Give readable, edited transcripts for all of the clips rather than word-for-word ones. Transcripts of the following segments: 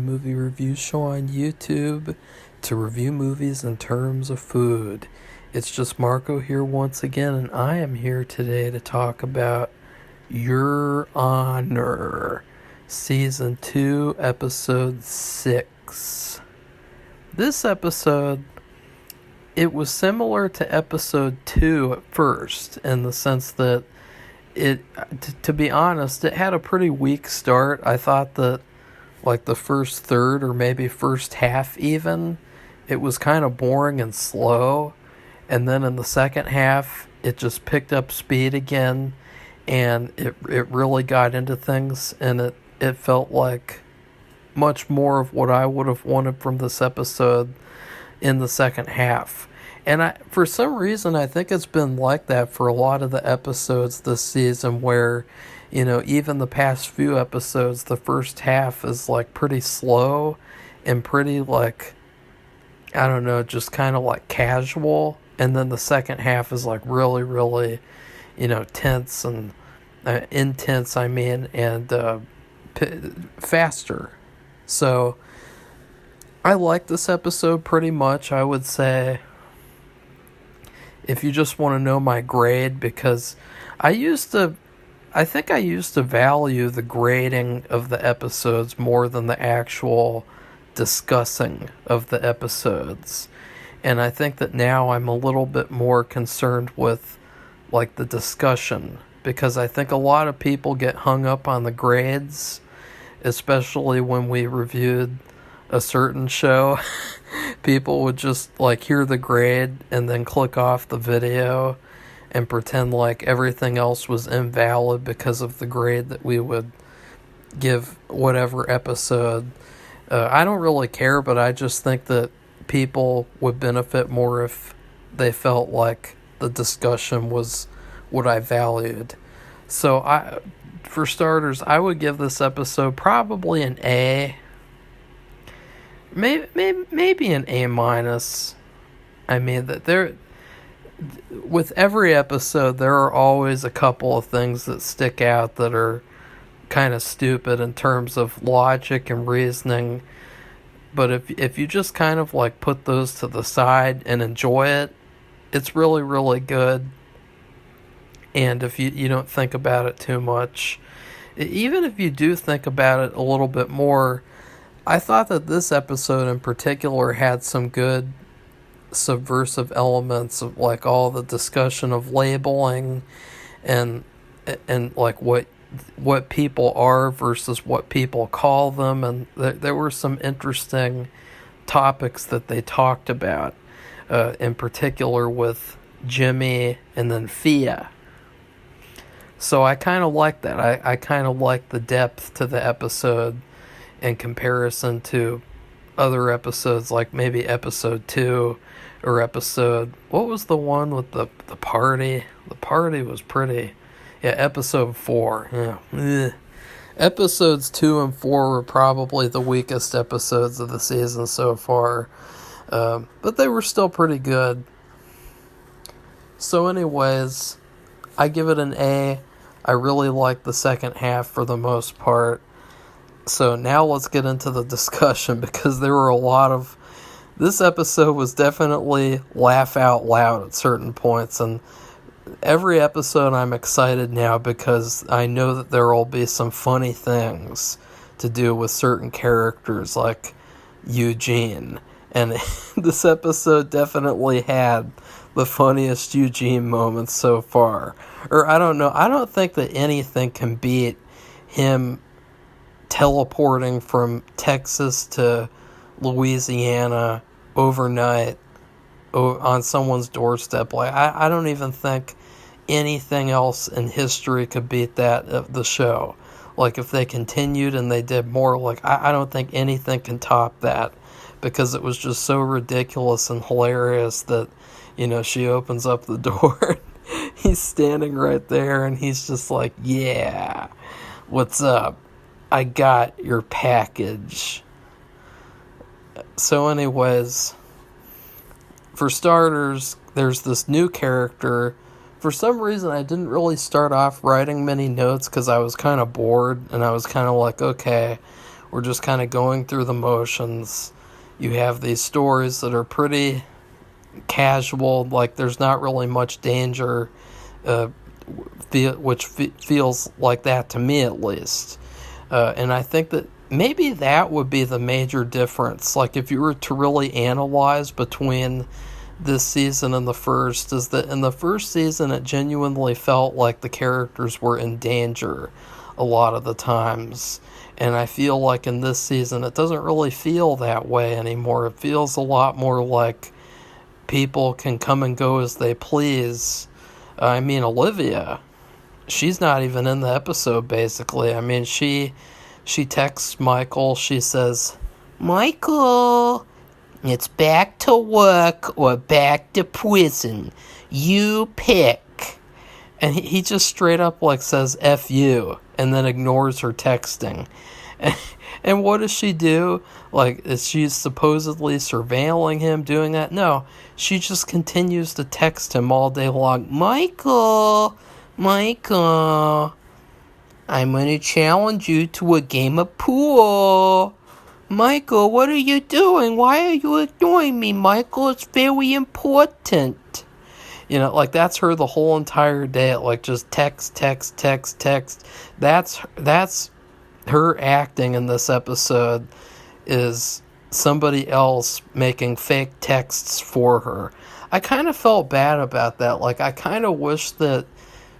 Movie review show on YouTube to review movies in terms of food. It's just Marco here once again, and I am here today to talk about Your Honor, Season 2, Episode 6. This episode, it was similar to Episode 2 at first, in the sense that to be honest, it had a pretty weak start. I thought that like the first third or maybe first half even, it was kind of boring and slow. And then in the second half, it just picked up speed again, and it really got into things, and it felt like much more of what I would have wanted from this episode in the second half. And for some reason, I think it's been like that for a lot of the episodes this season where, you know, even the past few episodes, the first half is like pretty slow and pretty like, I don't know, just kind of like casual. And then the second half is like really, really, you know, tense and intense, and faster. So I like this episode pretty much. I would say, if you just want to know my grade, because I think I used to value the grading of the episodes more than the actual discussing of the episodes. And I think that now I'm a little bit more concerned with like the discussion, because I think a lot of people get hung up on the grades, especially when we reviewed a certain show. People would just like hear the grade and then click off the video and pretend like everything else was invalid because of the grade that we would give whatever episode. I don't really care, but I just think that people would benefit more if they felt like the discussion was what I valued. So for starters, I would give this episode probably an A. Maybe an A minus. I mean, that with every episode, there are always a couple of things that stick out that are kind of stupid in terms of logic and reasoning. But if you just kind of like put those to the side and enjoy it, it's really, really good. And if you don't think about it too much, even if you do think about it a little bit more, I thought that this episode in particular had some good subversive elements of like all the discussion of labeling and like what people are versus what people call them, and there were some interesting topics that they talked about, in particular with Jimmy and then Fia. So I kind of like that. I kind of like the depth to the episode in comparison to other episodes, like maybe episode 2 or what was the one with the party? The party was pretty. Yeah, episode 4. Yeah. Ugh. Episodes 2 and 4 were probably the weakest episodes of the season so far. But they were still pretty good. So anyways, I give it an A. I really like the second half for the most part. So now let's get into the discussion, because there were this episode was definitely laugh out loud at certain points, and every episode I'm excited now because I know that there will be some funny things to do with certain characters like Eugene, and this episode definitely had the funniest Eugene moments so far. Or I don't know, I don't think that anything can beat him teleporting from Texas to Louisiana overnight on someone's doorstep. Like I don't even think anything else in history could beat that of the show. Like if they continued and they did more, like I don't think anything can top that, because it was just so ridiculous and hilarious that, you know, she opens up the door, he's standing right there, and he's just like, yeah, what's up? I got your package. So anyways, for starters, there's this new character. For some reason, I didn't really start off writing many notes because I was kind of bored, and I was kind of like, okay, we're just kind of going through the motions. You have these stories that are pretty casual, like there's not really much danger, which feels like that to me at least. And I think that maybe that would be the major difference. Like if you were to really analyze between this season and the first, is that in the first season it genuinely felt like the characters were in danger a lot of the times. And I feel like in this season it doesn't really feel that way anymore. It feels a lot more like people can come and go as they please. I mean, Olivia, she's not even in the episode, basically. I mean, she texts Michael. She says, "Michael, it's back to work or back to prison. You pick." And he just straight up like says F you and then ignores her texting. And what does she do? Like, is she supposedly surveilling him doing that? No, she just continues to text him all day long. Michael, I'm going to challenge you to a game of pool. Michael, what are you doing? Why are you ignoring me, Michael? It's very important. You know, like that's her the whole entire day. Like just text. That's her acting in this episode, is somebody else making fake texts for her. I kind of felt bad about that. Like I kind of wish that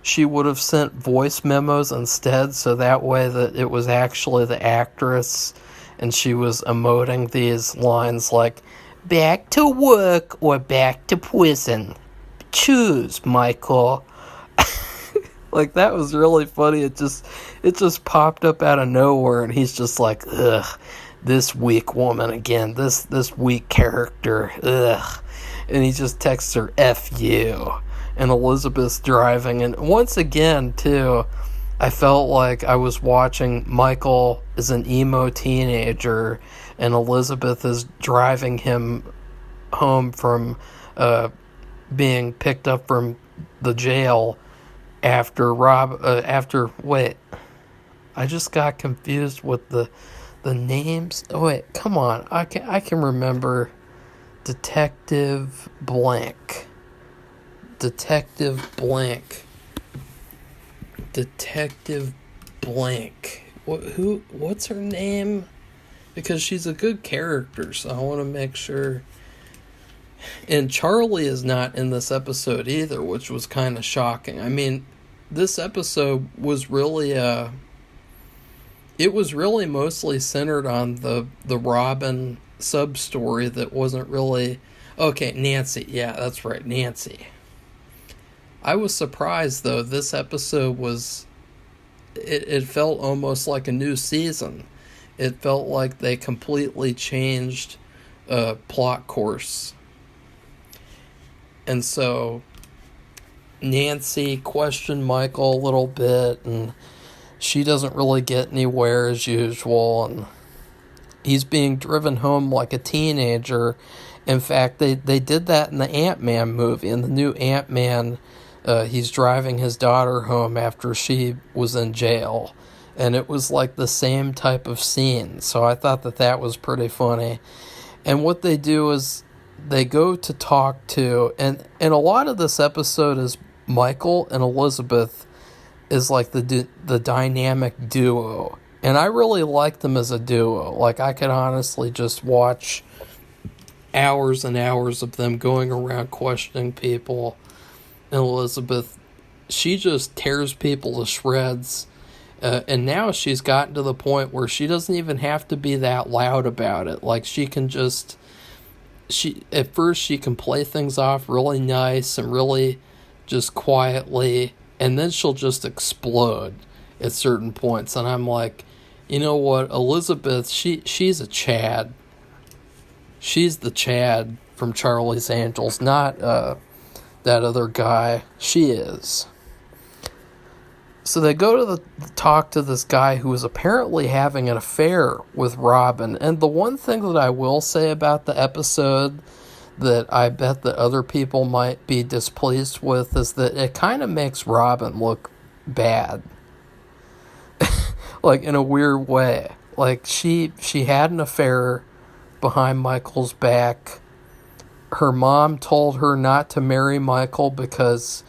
she would have sent voice memos instead, so that way that it was actually the actress and she was emoting these lines like, "Back to work or back to prison. Choose, Michael." Like, that was really funny. It just popped up out of nowhere, and he's just like, ugh, this weak woman again, this weak character, ugh. And he just texts her, F you. And Elizabeth's driving, and once again, too, I felt like I was watching Michael as an emo teenager, and Elizabeth is driving him home from being picked up from the jail after wait, I just got confused with the names. Oh wait, come on, I can remember. Detective blank. What's her name? Because she's a good character, so I want to make sure. And Charlie is not in this episode either, which was kind of shocking. I mean, this episode was really it was really mostly centered on the Robin sub-story that wasn't really... Okay, Nancy. Yeah, that's right, Nancy. I was surprised, though. This episode was... It felt almost like a new season. It felt like they completely changed plot course. And so Nancy questioned Michael a little bit, and she doesn't really get anywhere as usual, and he's being driven home like a teenager. In fact, they did that in the Ant-Man movie. In the new Ant-Man, he's driving his daughter home after she was in jail, and it was like the same type of scene. So I thought that was pretty funny. And what they do is they go to talk to, and a lot of this episode is Michael and Elizabeth is like the dynamic duo, and I really like them as a duo. Like, I could honestly just watch hours and hours of them going around questioning people. And Elizabeth, she just tears people to shreds, and now she's gotten to the point where she doesn't even have to be that loud about it. Like, she can just... At first she can play things off really nice and really just quietly, and then she'll just explode at certain points. And I'm like, you know what, Elizabeth, she's a Chad. She's the Chad from Charlie's Angels, not that other guy. She is. So they go to talk to this guy who is apparently having an affair with Robin. And the one thing that I will say about the episode that I bet that other people might be displeased with is that it kind of makes Robin look bad. Like, in a weird way. Like, she had an affair behind Michael's back. Her mom told her not to marry Michael because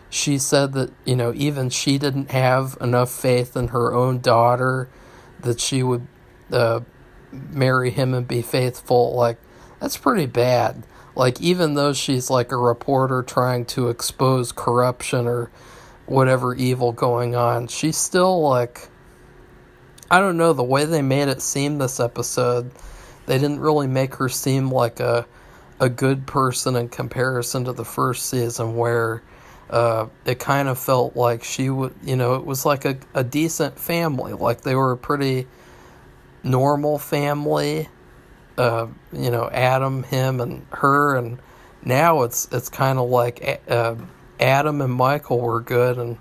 she said that, even she didn't have enough faith in her own daughter that she would marry him and be faithful. Like, that's pretty bad. Like, even though she's like a reporter trying to expose corruption or whatever evil going on, she's still like, I don't know, the way they made it seem this episode, they didn't really make her seem like a good person in comparison to the first season, where it kind of felt like she would, it was like a decent family. Like, they were a pretty normal family. Adam, him, and her, and now it's kind of like Adam and Michael were good, and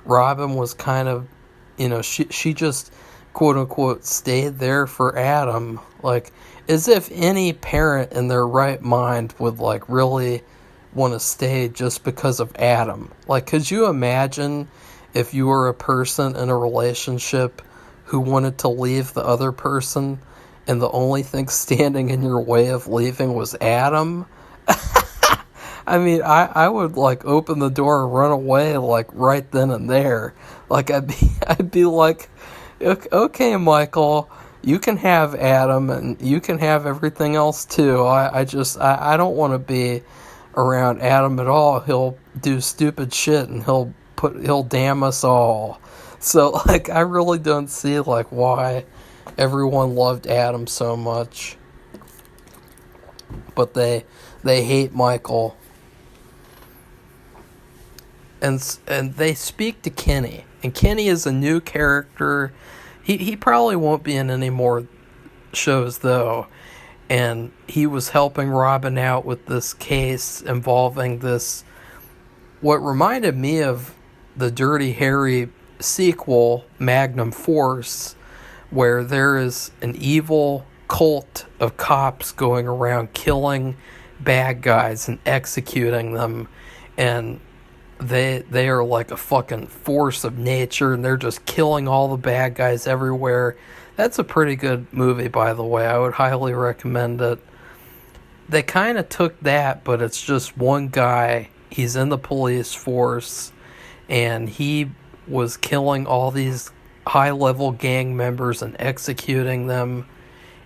Robin was kind of, she just quote unquote stayed there for Adam, like, as if any parent in their right mind would like really want to stay just because of Adam. Like, could you imagine if you were a person in a relationship who wanted to leave the other person and the only thing standing in your way of leaving was Adam? I mean, I would like open the door and run away like right then and there. Like, I'd be like, okay, Michael, you can have Adam and you can have everything else too. I don't want to be around Adam at all. He'll do stupid shit and he'll damn us all. So like, I really don't see like why everyone loved Adam so much, but they hate Michael. And they speak to Kenny, and Kenny is a new character. He probably won't be in any more shows though, and he was helping Robin out with this case involving this, what reminded me of the Dirty Harry sequel, Magnum Force, where there is an evil cult of cops going around killing bad guys and executing them, and they are like a fucking force of nature, and they're just killing all the bad guys everywhere. That's a pretty good movie, by the way. I would highly recommend it. They kind of took that, but it's just one guy. He's in the police force, and he was killing all these high-level gang members and executing them,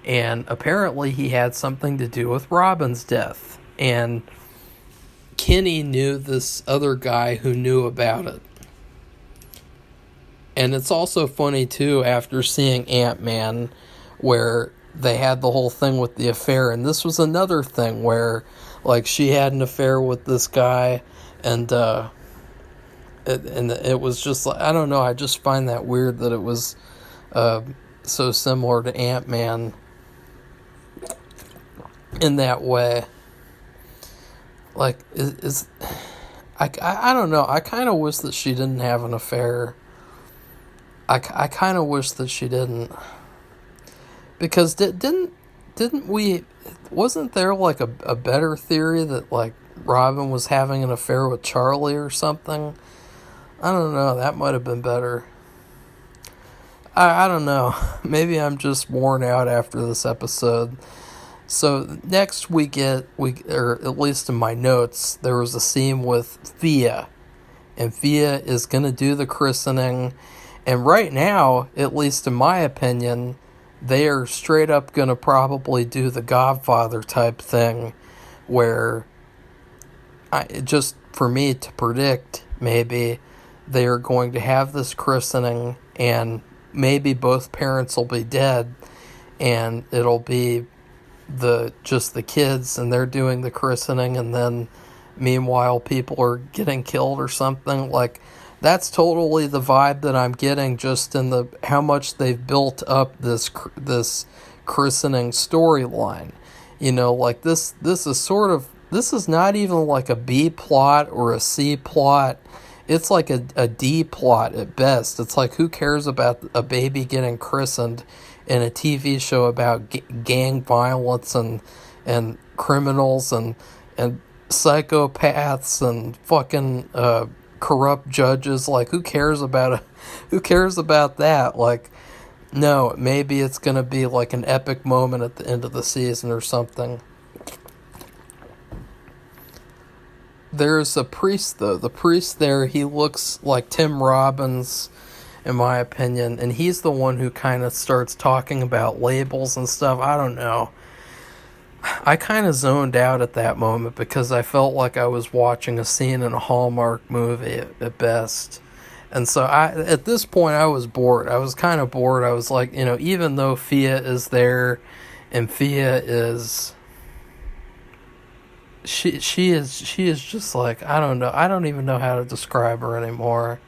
and apparently he had something to do with Robin's death, and Kenny knew this other guy who knew about it. And it's also funny too, after seeing Ant-Man, where they had the whole thing with the affair, and this was another thing where like she had an affair with this guy, and it was just like, I don't know, I just find that weird that it was so similar to Ant-Man in that way. Like, I don't know, I kind of wish that she didn't have an affair. I kind of wish that she didn't, because didn't we, wasn't there like a better theory that like Robin was having an affair with Charlie or something? I don't know, that might have been better. I don't know, maybe I'm just worn out after this episode. So next we get, or at least in my notes, there was a scene with Thea, and Thea is going to do the christening, and right now, at least in my opinion, they are straight up going to probably do the Godfather type thing, where, just for me to predict, maybe they are going to have this christening, and maybe both parents will be dead, and it'll be just the kids, and they're doing the christening, and then meanwhile people are getting killed or something. Like, that's totally the vibe that I'm getting, just in the how much they've built up this christening storyline. Like, this is not even like a B plot or a C plot. It's like a D plot at best. It's like, who cares about a baby getting christened in a TV show about gang violence and criminals and psychopaths and fucking corrupt judges? Like, who cares about that? Like, No, maybe it's going to be like an epic moment at the end of the season or something. There's a priest, though. The priest there, he looks like Tim Robbins, in my opinion, and he's the one who kind of starts talking about labels and stuff. I don't know. I kind of zoned out at that moment because I felt like I was watching a scene in a Hallmark movie at best. And so at this point, I was bored. I was kind of bored. I was like, even though Fia is there, and Fia is, she is just like, I don't know. I don't even know how to describe her anymore.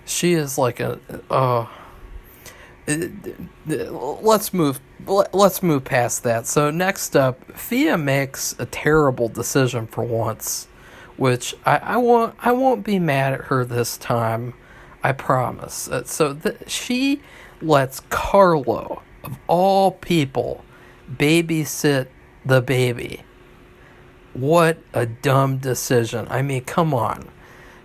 She is like let's move past that. So next up, Fia makes a terrible decision for once, which I won't be mad at her this time. I promise. She lets Carlo, of all people, babysit the baby. What a dumb decision. I mean, come on.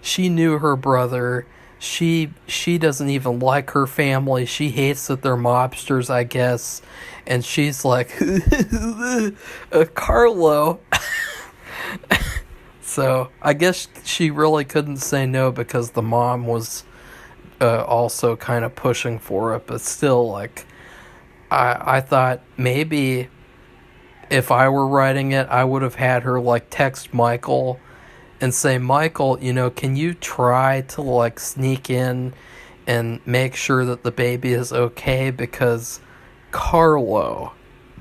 She knew her brother. She doesn't even like her family. She hates that they're mobsters, I guess. And she's like, Carlo. So I guess she really couldn't say no because the mom was also kind of pushing for it. But still, like, I thought maybe if I were writing it, I would have had her like text Michael and say, Michael, can you try to like sneak in and make sure that the baby is okay, because Carlo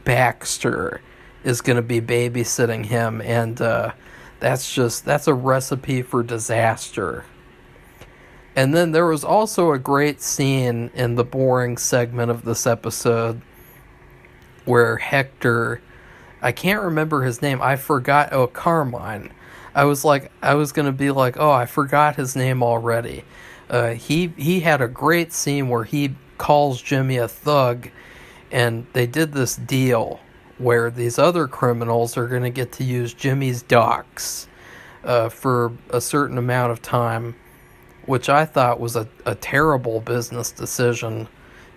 Baxter is going to be babysitting him, and that's a recipe for disaster. And then there was also a great scene in the boring segment of this episode where Hector, I can't remember his name. I forgot. Oh, Carmine. I was going to be like, oh, I forgot his name already. He had a great scene where he calls Jimmy a thug, and they did this deal where these other criminals are going to get to use Jimmy's docks for a certain amount of time, which I thought was a terrible business decision,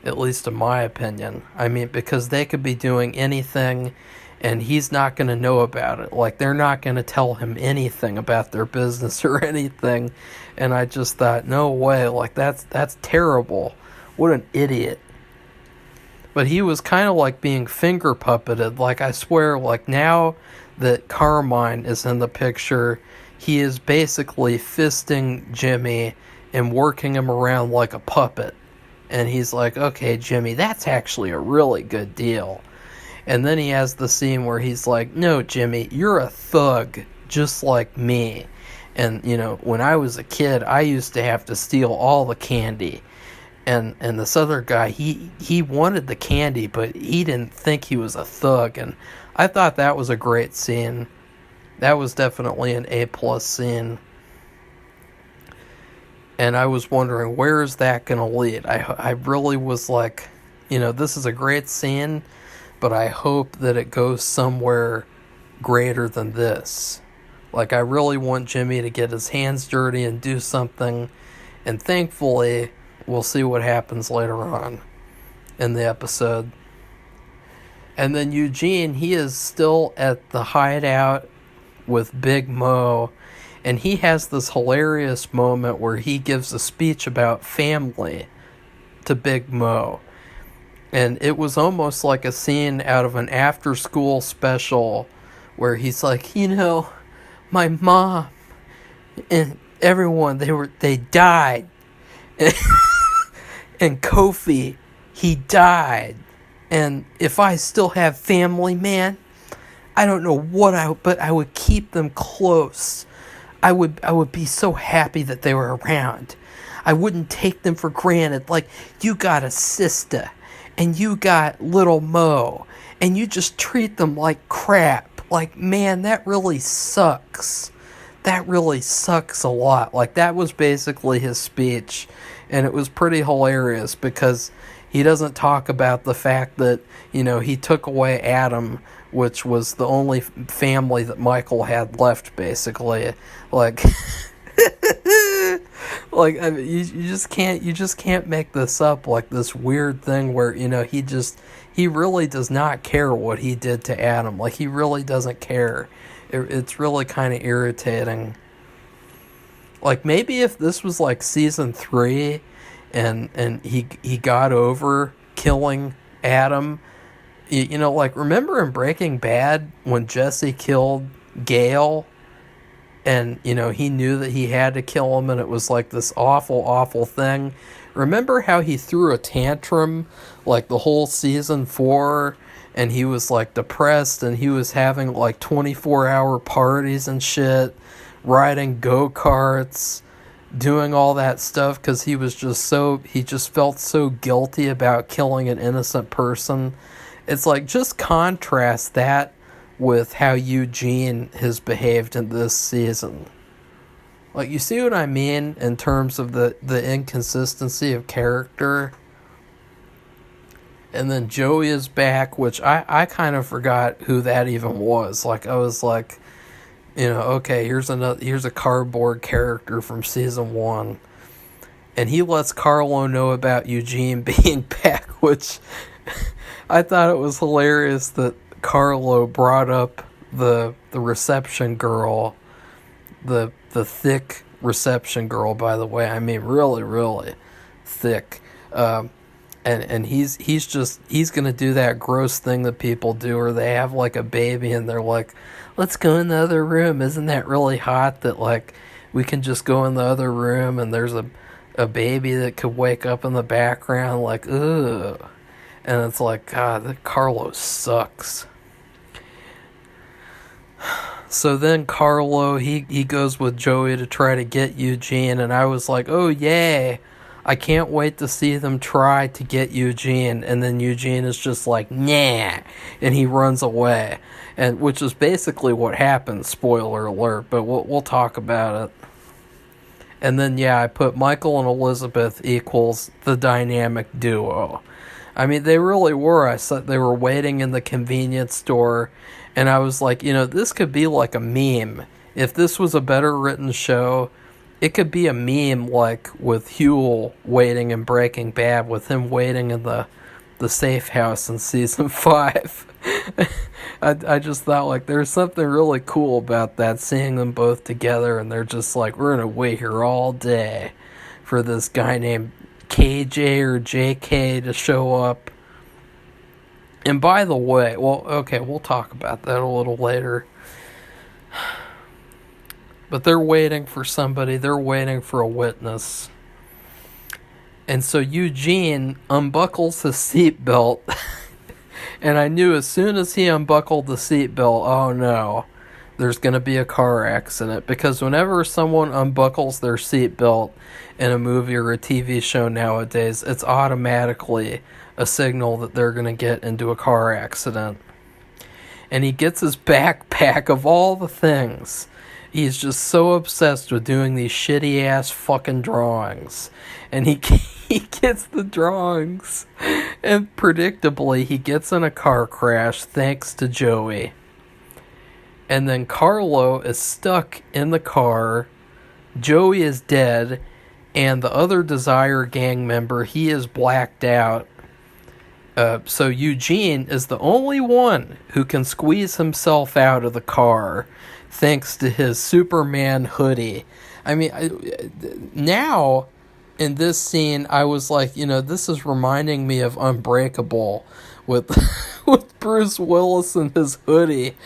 at least in my opinion. I mean, because they could be doing anything, and he's not going to know about it. Like, they're not going to tell him anything about their business or anything. And I just thought, no way. Like, that's terrible. What an idiot. But he was kind of like being finger puppeted. Like, I swear, like, now that Carmine is in the picture, he is basically fisting Jimmy and working him around like a puppet. And he's like, okay, Jimmy, that's actually a really good deal. And then he has the scene where he's like, no, Jimmy, you're a thug just like me. And, when I was a kid, I used to have to steal all the candy. And this other guy, he wanted the candy, but he didn't think he was a thug. And I thought that was a great scene. That was definitely an A+ scene. And I was wondering, where is that going to lead? I really was like, this is a great scene, but I hope that it goes somewhere greater than this. Like, I really want Jimmy to get his hands dirty and do something, and thankfully, we'll see what happens later on in the episode. And then Eugene, he is still at the hideout with Big Mo, and he has this hilarious moment where he gives a speech about family to Big Mo. And it was almost like a scene out of an after-school special where he's like, my mom and everyone, they died. And Kofi, he died. And if I still have family, man, I don't know but I would keep them close. I would be so happy that they were around. I wouldn't take them for granted. Like, you got a sister, and you got little Mo, and you just treat them like crap. Like, man, that really sucks. That really sucks a lot. Like, that was basically his speech, and it was pretty hilarious because he doesn't talk about the fact that, he took away Adam, which was the only family that Michael had left, basically. Like, Like, I mean, you just can't make this up. Like this weird thing where he really does not care what he did to Adam. Like he really doesn't care. It's really kind of irritating. Like maybe if this was like season 3, and he got over killing Adam. Like remember in Breaking Bad when Jesse killed Gale? And, he knew that he had to kill him, and it was like this awful, awful thing. Remember how he threw a tantrum, like, the whole season 4, and he was, like, depressed, and he was having, like, 24-hour parties and shit, riding go-karts, doing all that stuff, because he just felt so guilty about killing an innocent person. It's like, just contrast that with how Eugene has behaved in this season. Like, you see what I mean in terms of the inconsistency of character? And then Joey is back, which I kind of forgot who that even was. Like, I was like, okay, here's a cardboard character from season 1. And he lets Carlo know about Eugene being back, which I thought it was hilarious that Carlo brought up the reception girl, the thick reception girl, by the way. I mean, really, really thick. And he's gonna do that gross thing that people do, where they have like a baby and they're like, let's go in the other room. Isn't that really hot that like we can just go in the other room and there's a baby that could wake up in the background, like, ugh. And it's like, God, that Carlo sucks. So then Carlo, he goes with Joey to try to get Eugene, and I was like, oh yay, I can't wait to see them try to get Eugene. And then Eugene is just like, nah, and he runs away, and which is basically what happens, spoiler alert, but we'll talk about it. And then I put Michael and Elizabeth equals the dynamic duo. I mean, they really were. I said they were waiting in the convenience store, and I was like, this could be like a meme. If this was a better written show, it could be a meme, like with Huel waiting in Breaking Bad, with him waiting in the safe house in season 5. I just thought, like, there's something really cool about that, seeing them both together, and they're just like, we're going to wait here all day for this guy named KJ or JK to show up. And by the way, we'll talk about that a little later. But they're waiting for somebody. They're waiting for a witness. And so Eugene unbuckles his seatbelt. And I knew as soon as he unbuckled the seatbelt, oh no, there's going to be a car accident. Because whenever someone unbuckles their seatbelt in a movie or a TV show nowadays, it's automatically a signal that they're going to get into a car accident. And he gets his backpack, of all the things. He's just so obsessed with doing these shitty ass fucking drawings. And he gets the drawings. And predictably, he gets in a car crash thanks to Joey. And then Carlo is stuck in the car. Joey is dead. And the other Desire gang member, he is blacked out. So Eugene is the only one who can squeeze himself out of the car thanks to his Superman hoodie. I mean, now in this scene, I was like, this is reminding me of Unbreakable with with Bruce Willis and his hoodie.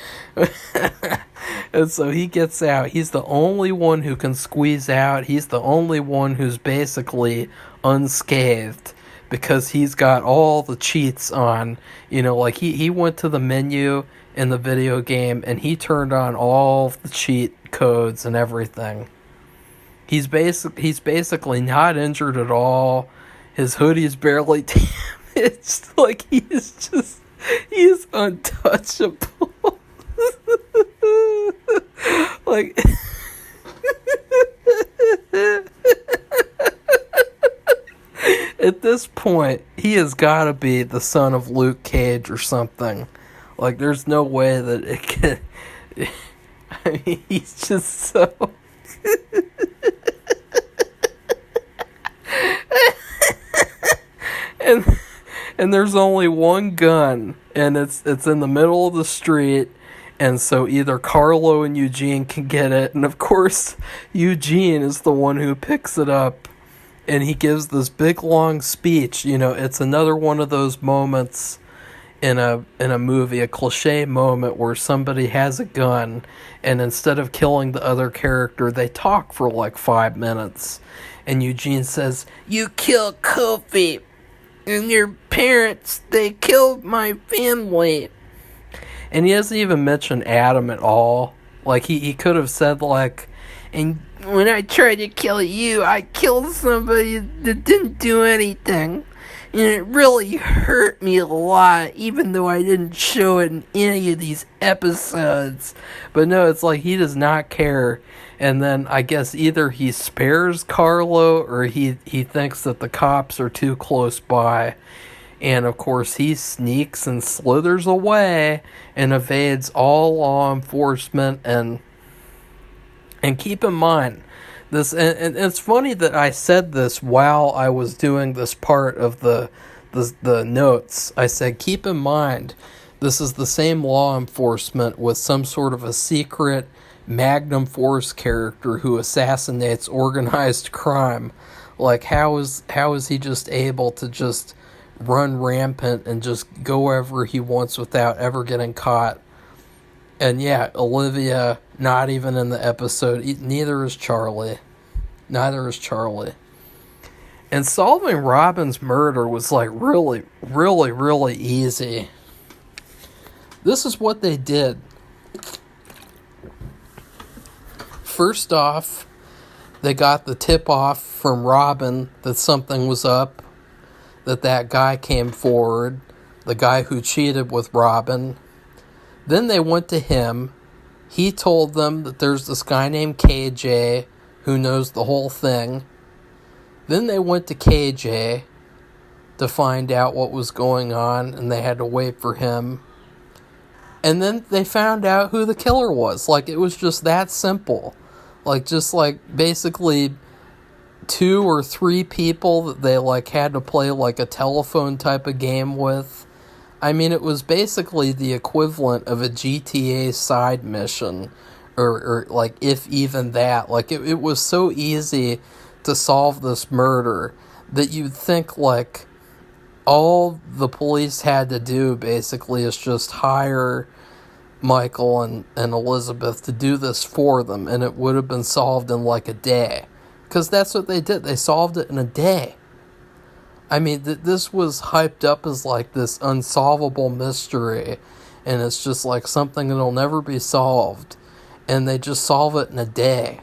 And so he gets out. He's the only one who can squeeze out. He's the only one who's basically unscathed, because he's got all the cheats on. Like he went to the menu in the video game and he turned on all the cheat codes and everything. He's basically not injured at all. His hoodie's barely damaged. Like he is untouchable. Like at this point, he has got to be the son of Luke Cage or something. Like, there's no way that it can... I mean, he's just so... and and there's only one gun, and it's in the middle of the street, and so either Carlo and Eugene can get it, and of course Eugene is the one who picks it up, and he gives this big long speech. It's another one of those moments in a movie, a cliche moment where somebody has a gun, and instead of killing the other character, they talk for like 5 minutes. And Eugene says, "You killed Kofi, and your parents, they killed my family." And he doesn't even mention Adam at all. Like, he could have said, like, "And when I tried to kill you, I killed somebody that didn't do anything. And it really hurt me a lot, even though I didn't show it in any of these episodes." But no, it's like he does not care. And then I guess either he spares Carlo or he thinks that the cops are too close by. And of course he sneaks and slithers away and evades all law enforcement. And keep in mind, this, and it's funny that I said this while I was doing this part of the notes. I said, keep in mind, this is the same law enforcement with some sort of a secret Magnum Force character who assassinates organized crime. Like, how is he just able to just run rampant and just go wherever he wants without ever getting caught? And yeah, Olivia, not even in the episode. Neither is Charlie. And solving Robin's murder was like really, really, really easy. This is what they did. First off, they got the tip-off from Robin that something was up, that guy came forward, the guy who cheated with Robin. Then they went to him. He told them that there's this guy named KJ who knows the whole thing. Then they went to KJ to find out what was going on, and they had to wait for him. And then they found out who the killer was. Like, it was just that simple. Basically 2 or 3 people that they had to play like a telephone type of game with. I mean, it was basically the equivalent of a GTA side mission, or if even that. It was so easy to solve this murder that you'd think all the police had to do basically is just hire Michael and Elizabeth to do this for them, and it would have been solved in a day. Because that's what they did. They solved it in a day. I mean, this was hyped up as this unsolvable mystery, and it's just something that'll never be solved, and they just solve it in a day.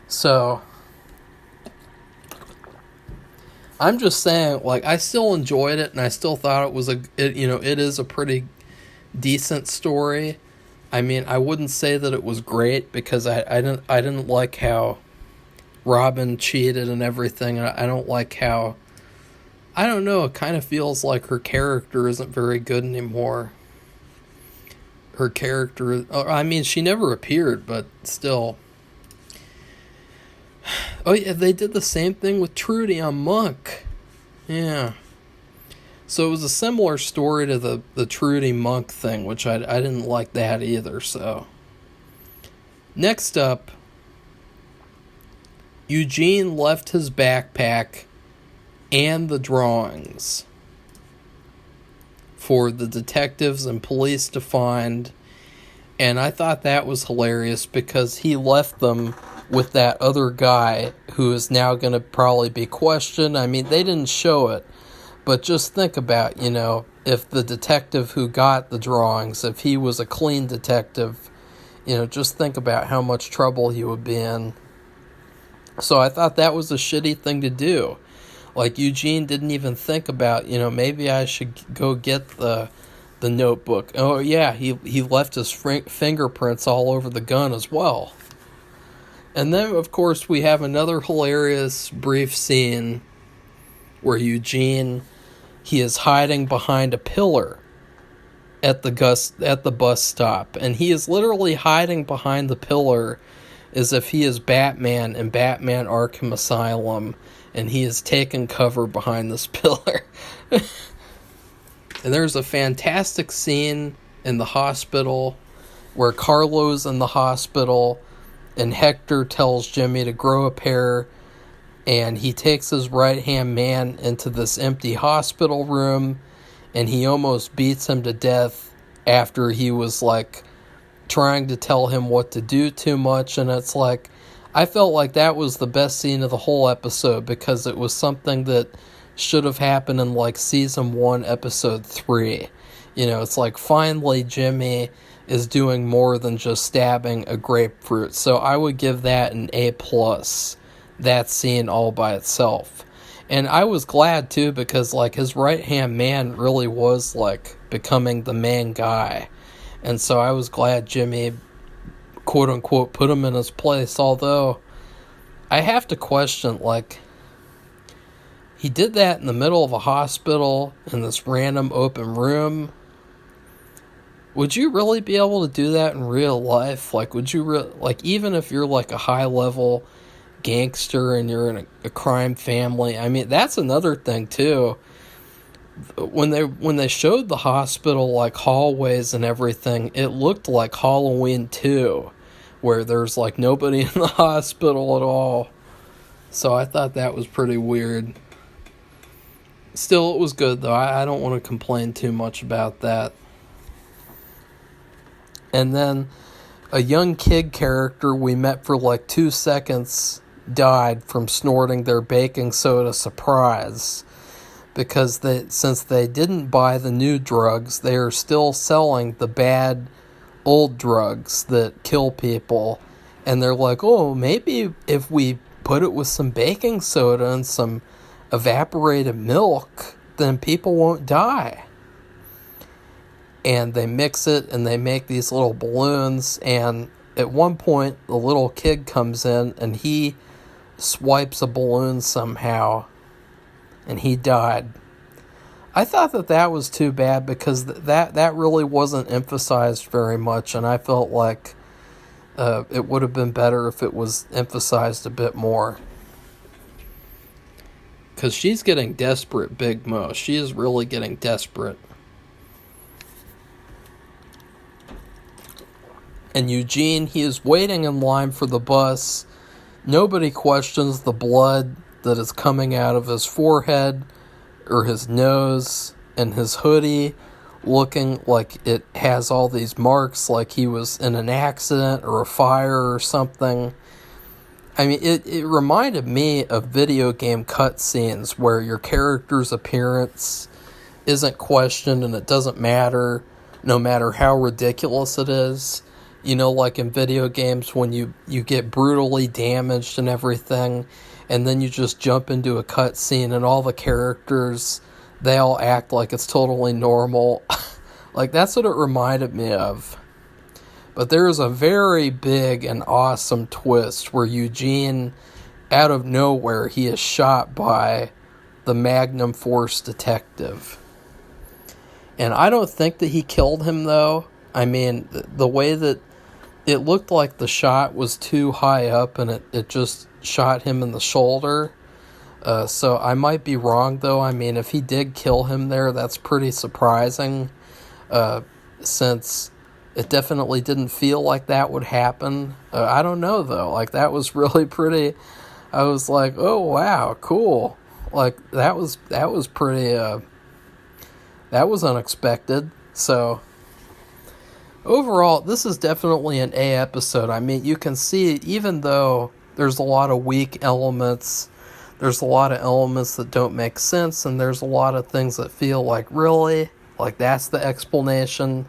So, I'm just saying, I still enjoyed it, and I still thought it was it is a pretty decent story. I mean, I wouldn't say that it was great, because I didn't like how Robin cheated and everything, and I don't like how, I don't know, it kind of feels like her character isn't very good anymore. Her character, I mean, she never appeared, but still. Oh yeah, they did the same thing with Trudy on Monk. Yeah. So it was a similar story to the Trudy Monk thing, which I didn't like that either, so. Next up, Eugene left his backpack and the drawings for the detectives and police to find, and I thought that was hilarious because he left them with that other guy who is now going to probably be questioned. I mean, they didn't show it, but just think about, if the detective who got the drawings, if he was a clean detective, just think about how much trouble he would be in. So I thought that was a shitty thing to do. Eugene didn't even think about, maybe I should go get the notebook. Oh yeah, he left his fingerprints all over the gun as well. And then, of course, we have another hilarious brief scene where Eugene, he is hiding behind a pillar at the bus stop, and he is literally hiding behind the pillar as if he is Batman in Batman Arkham Asylum, and he is taking cover behind this pillar. And there's a fantastic scene in the hospital where Carlo's in the hospital and Hector tells Jimmy to grow a pair, and he takes his right-hand man into this empty hospital room, and he almost beats him to death after he was like trying to tell him what to do too much. And it's like, I felt like that was the best scene of the whole episode, because it was something that should have happened in like season 1 episode 3. You know, it's like finally Jimmy is doing more than just stabbing a grapefruit. So I would give that an A+, that scene all by itself. And I was glad too, because like his right hand man really was like becoming the main guy. And so I was glad Jimmy, quote unquote, put him in his place. Although I have to question, like, he did that in the middle of a hospital in this random open room. Would you really be able to do that in real life? Like, would you like, even if you're like a high level gangster and you're in a crime family? I mean, that's another thing too. When they showed the hospital like hallways and everything, it looked like Halloween 2, where there's like nobody in the hospital at all. So I thought that was pretty weird. Still, it was good though. I don't want to complain too much about that. And then a young kid character we met for like 2 seconds died from snorting their baking soda surprise, because since they didn't buy the new drugs, they are still selling the bad old drugs that kill people. And they're like, oh, maybe if we put it with some baking soda and some evaporated milk, then people won't die. And they mix it and they make these little balloons, and at one point the little kid comes in and he swipes a balloon somehow and he died. I thought that was too bad, because that really wasn't emphasized very much, and I felt like it would have been better if it was emphasized a bit more. Because she's getting desperate, Big Mo. She is really getting desperate. And Eugene, he is waiting in line for the bus. Nobody questions the blood that is coming out of his forehead or his nose, and his hoodie looking like it has all these marks, like he was in an accident or a fire or something. I mean, it reminded me of video game cutscenes where your character's appearance isn't questioned and it doesn't matter, no matter how ridiculous it is. You know, like in video games when you get brutally damaged and everything, and then you just jump into a cutscene and all the characters, they all act like it's totally normal. Like, that's what it reminded me of. But there is a very big and awesome twist where Eugene, out of nowhere, he is shot by the Magnum Force detective. And I don't think that he killed him, though. I mean, the way that it looked like the shot was too high up and it just shot him in the shoulder. So I might be wrong, though. I mean, if he did kill him there, that's pretty surprising, since it definitely didn't feel like that would happen. I don't know, though. Like, that was really pretty. I was like, oh, wow, cool. Like, that was pretty, that was unexpected. So overall, this is definitely an A episode. I mean, you can see, even though there's a lot of weak elements, there's a lot of elements that don't make sense, and there's a lot of things that feel like, really? Like, that's the explanation?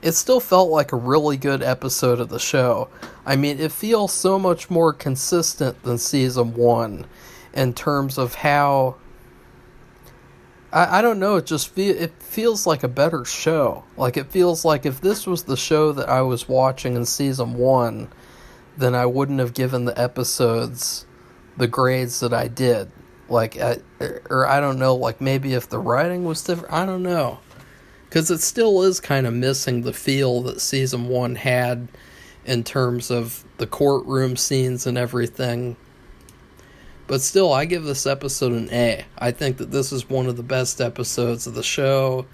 It still felt like a really good episode of the show. I mean, it feels so much more consistent than season 1 in terms of how, I don't know, it feels like a better show. Like, it feels like if this was the show that I was watching in season 1, then I wouldn't have given the episodes the grades that I did. Like, or I don't know, like maybe if the writing was different, I don't know. Because it still is kind of missing the feel that season 1 had in terms of the courtroom scenes and everything. But still, I give this episode an A. I think that this is one of the best episodes of the show,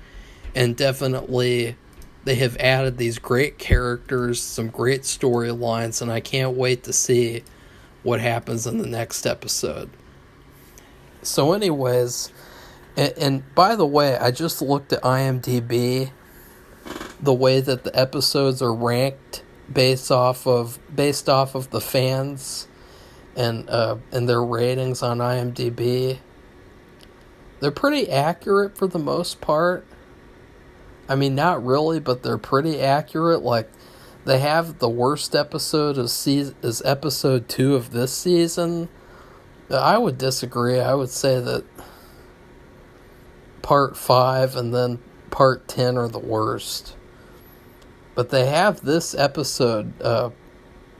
and definitely they have added these great characters, some great storylines, and I can't wait to see what happens in the next episode. So anyways, and by the way, I just looked at IMDb, the way that the episodes are ranked based off of the fans and their ratings on IMDb. They're pretty accurate for the most part. I mean, not really, but they're pretty accurate. Like, they have the worst episode is episode 2 of this season. I would disagree. I would say that part 5 and then part 10 are the worst. But they have this episode,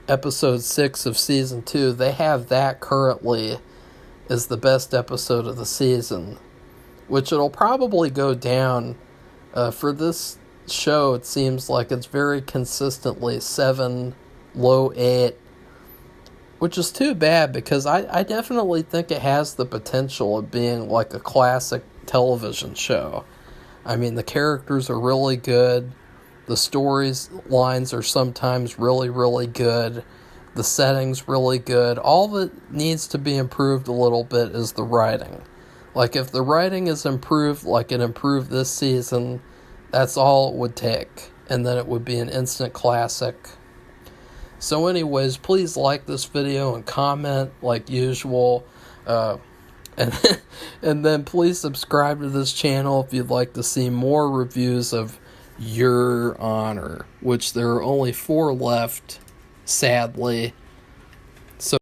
episode 6 of season 2, they have that currently as the best episode of the season, which it'll probably go down. For this show, it seems like it's very consistently 7, low 8, which is too bad, because I definitely think it has the potential of being like a classic television show. I mean, the characters are really good. The storylines are sometimes really, really good. The setting's really good. All that needs to be improved a little bit is the writing. Like, if the writing is improved like it improved this season, that's all it would take. And then it would be an instant classic. So anyways, please like this video and comment like usual. And then please subscribe to this channel if you'd like to see more reviews of Your Honor, which there are only 4 left, sadly.